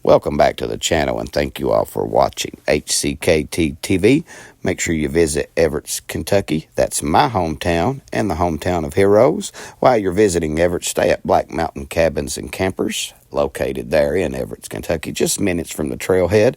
Welcome back to the channel, and thank you all for watching HCKT TV. Make sure you visit Everett, Kentucky. That's my hometown and the hometown of heroes. While you're visiting Everett, stay at Black Mountain Cabins and Campers, located there in Everett, Kentucky, just minutes from the trailhead.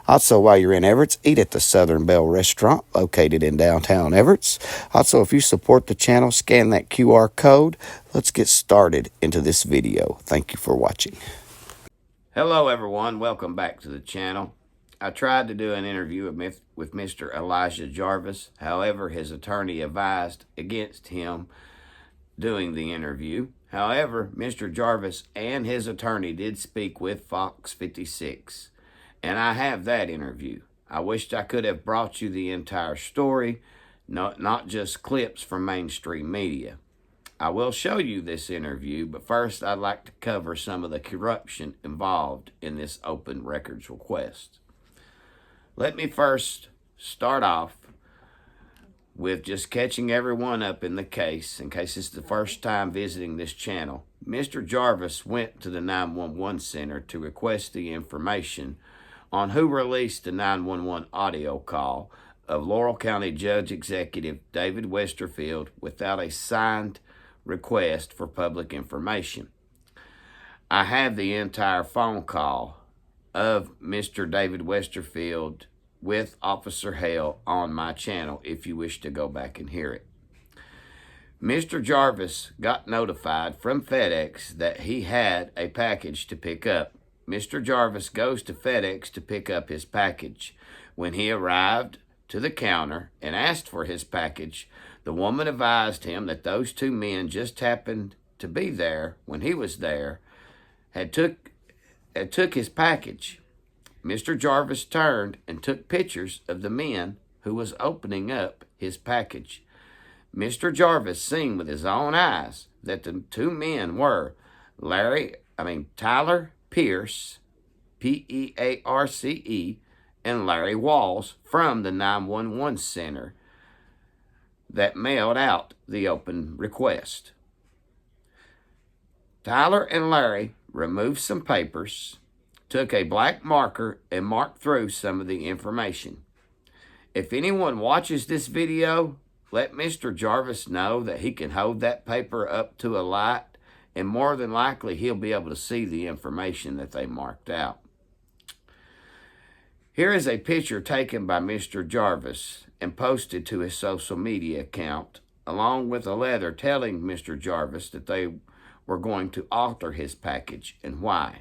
Also, while you're in Everett, eat at the Southern Belle Restaurant, located in downtown Everett. Also, if you support the channel, scan that QR code. Let's get started into this video. Thank you for watching. Hello everyone, welcome back to the channel. I tried to do an interview with Mr. Elijah Jarvis. However, his attorney advised against him doing the interview. However, Mr. Jarvis and his attorney did speak with Fox 56, and I have that interview. I wished I could have brought you the entire story, not just clips from mainstream media. I will show you this interview, but first I'd like to cover some of the corruption involved in this open records request. Let me first start off with just catching everyone up in the case, in case it's the first time visiting this channel. Mr. Jarvis went to the 911 center to request the information on who released the 911 audio call of Laurel County Judge Executive David Westerfield without a signed request for public information. I have the entire phone call of Mr. David Westerfield with Officer Hale on my channel if you wish to go back and hear it. Mr. Jarvis got notified from FedEx that he had a package to pick up. Mr. Jarvis goes to FedEx to pick up his package. When he arrived to the counter and asked for his package, the woman advised him that those two men just happened to be there when he was there, had took his package. Mr. Jarvis turned and took pictures of the men who was opening up his package. Mr. Jarvis seen with his own eyes that the two men were Tyler Pierce, P-E-A-R-C-E, and Larry Walls from the 911 center that mailed out the open request. Tyler and Larry removed some papers, took a black marker, and marked through some of the information. If anyone watches this video, let Mr. Jarvis know that he can hold that paper up to a light, and more than likely he'll be able to see the information that they marked out. Here is a picture taken by Mr. Jarvis and posted to his social media account, along with a letter telling Mr. Jarvis that they were going to alter his package and why.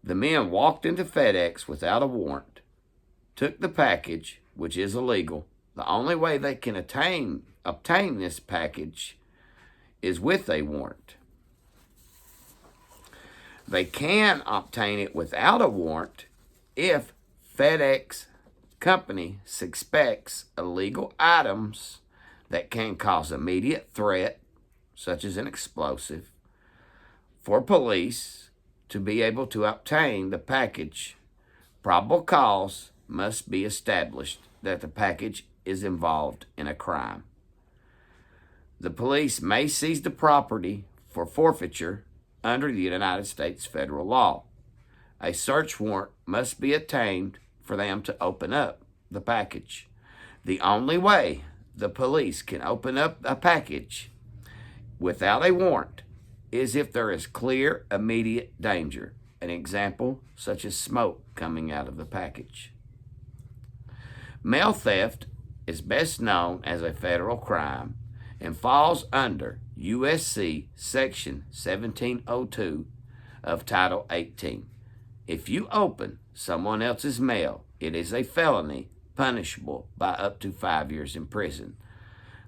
The men walked into FedEx without a warrant, took the package, which is illegal. The only way they can obtain this package is with a warrant. They can obtain it without a warrant if FedEx company suspects illegal items that can cause immediate threat, such as an explosive, for police to be able to obtain the package. Probable cause must be established that the package is involved in a crime. The police may seize the property for forfeiture under the United States federal law. A search warrant must be obtained for them to open up the package. The only way the police can open up a package without a warrant is if there is clear, immediate danger. An example, such as smoke coming out of the package. Mail theft is best known as a federal crime and falls under USC Section 1702 of Title 18. If you open someone else's mail, it is a felony punishable by up to 5 years in prison.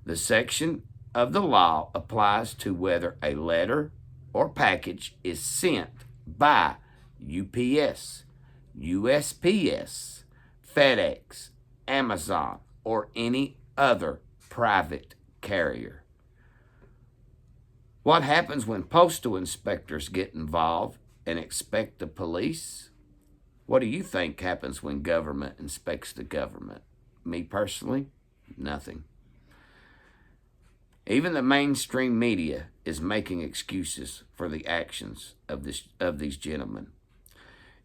The section of the law applies to whether a letter or package is sent by UPS, USPS, FedEx, Amazon, or any other private carrier. What happens when postal inspectors get involved and inspect the police? What do you think happens when government inspects the government? Me personally, nothing. Even the mainstream media is making excuses for the actions of these gentlemen.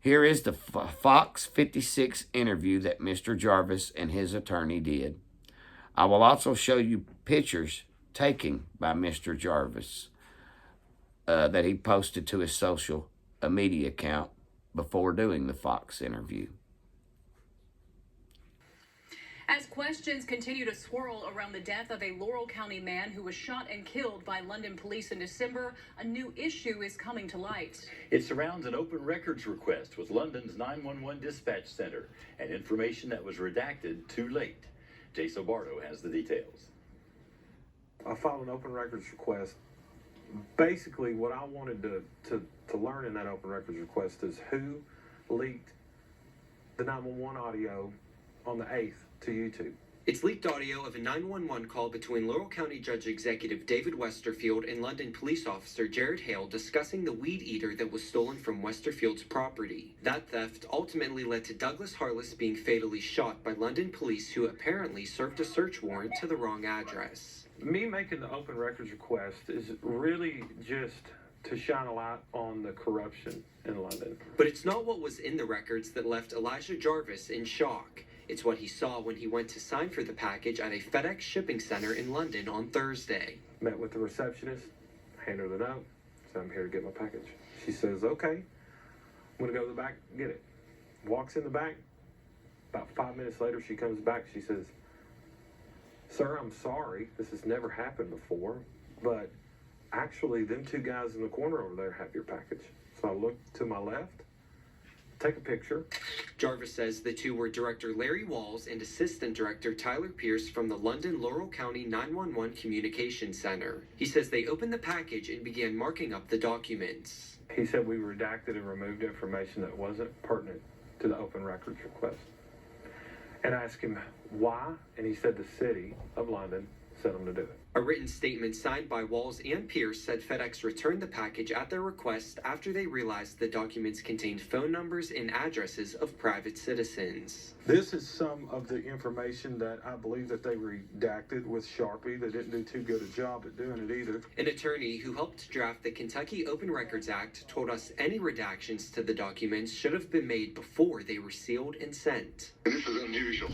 Here is the Fox 56 interview that Mr. Jarvis and his attorney did. I will also show you pictures taken by Mr. Jarvis that he posted to his social media account before doing the Fox interview. As questions continue to swirl around the death of a Laurel County man who was shot and killed by London police in December, a new issue is coming to light. It surrounds an open records request with London's 911 dispatch center and information that was redacted too late. Jay Sobardo has the details. I filed an open records request. Basically, what I wanted to learn in that open records request is who leaked the 911 audio on the 8th to YouTube. It's leaked audio of a 911 call between Laurel County Judge Executive David Westerfield and London police officer Jared Hale discussing the weed eater that was stolen from Westerfield's property. That theft ultimately led to Douglas Harless being fatally shot by London police, who apparently served a search warrant to the wrong address. Me making the open records request is really just to shine a light on the corruption in London. But it's not what was in the records that left Elijah Jarvis in shock. It's what he saw when he went to sign for the package at a FedEx shipping center in London on Thursday. Met with the receptionist, hand her the note, said I'm here to get my package. She says, okay, I'm gonna go to the back and get it. Walks in the back, about 5 minutes later she comes back, she says, sir, I'm sorry, this has never happened before, but actually them two guys in the corner over there have your package. So I look to my left, take a picture. Jarvis says the two were Director Larry Walls and Assistant Director Tyler Pierce from the London Laurel County 911 Communications Center. He says they opened the package and began marking up the documents. He said we redacted and removed information that wasn't pertinent to the open records request. And I asked him why, and he said the city of London sent him to do it. A written statement signed by Walls and Pierce said FedEx returned the package at their request after they realized the documents contained phone numbers and addresses of private citizens. This is some of the information that I believe that they redacted with Sharpie. They didn't do too good a job at doing it either. An attorney who helped draft the Kentucky Open Records Act told us any redactions to the documents should have been made before they were sealed and sent. This is unusual.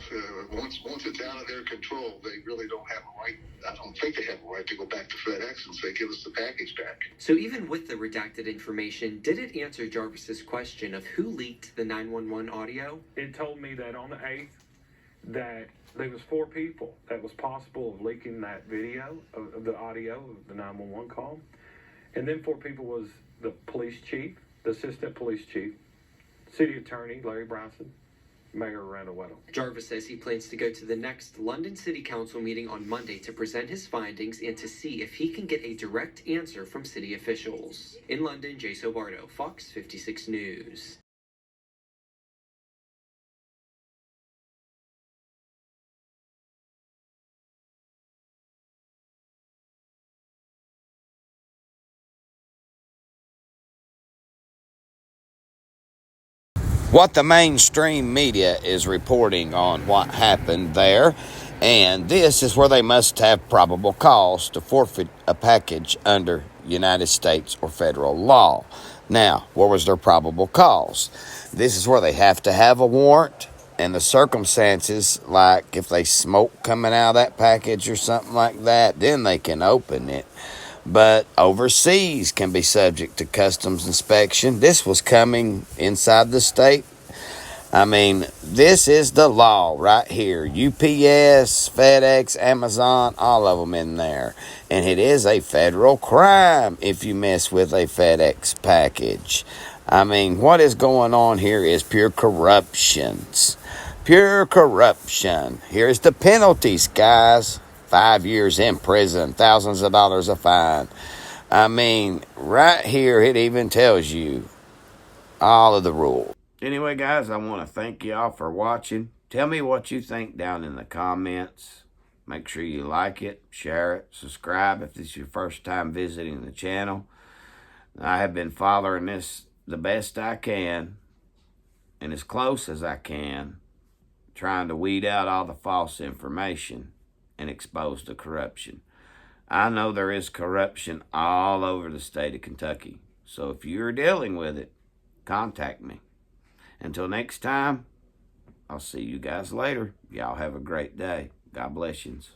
Once it's out of their control, they really don't have a right. I don't think they have a right to go back to FedEx and say, give us the package back. So even with the redacted information, did it answer Jarvis's question of who leaked the 911 audio? It told me that on the 8th that there was 4 people that was possible of leaking that video of the audio of the 911 call. And then 4 people was the police chief, the assistant police chief, city attorney Larry Bronson, Mayor Randall Weddle. Jarvis says he plans to go to the next London City Council meeting on Monday to present his findings and to see if he can get a direct answer from city officials. In London, Jay Sobardo, Fox 56 News. What the mainstream media is reporting on what happened there, and this is where they must have probable cause to forfeit a package under United States or federal law. Now, where was their probable cause? This is where they have to have a warrant, and the circumstances, like if they smoke coming out of that package or something like that, then they can open it. But overseas can be subject to customs inspection. This was coming inside the state. I mean, this is the law right here. UPS, FedEx, Amazon, all of them in there. And it is a federal crime if you mess with a FedEx package. I mean, what is going on here is pure corruption. Pure corruption. Here's the penalties, guys. 5 years in prison, thousands of dollars a fine. I mean, right here, it even tells you all of the rules. Anyway, guys, I want to thank y'all for watching. Tell me what you think down in the comments. Make sure you like it, share it, subscribe if this is your first time visiting the channel. I have been following this the best I can and as close as I can, trying to weed out all the false information and expose the corruption. I know there is corruption all over the state of Kentucky. So if you're dealing with it, contact me. Until next time, I'll see you guys later. Y'all have a great day. God bless yous.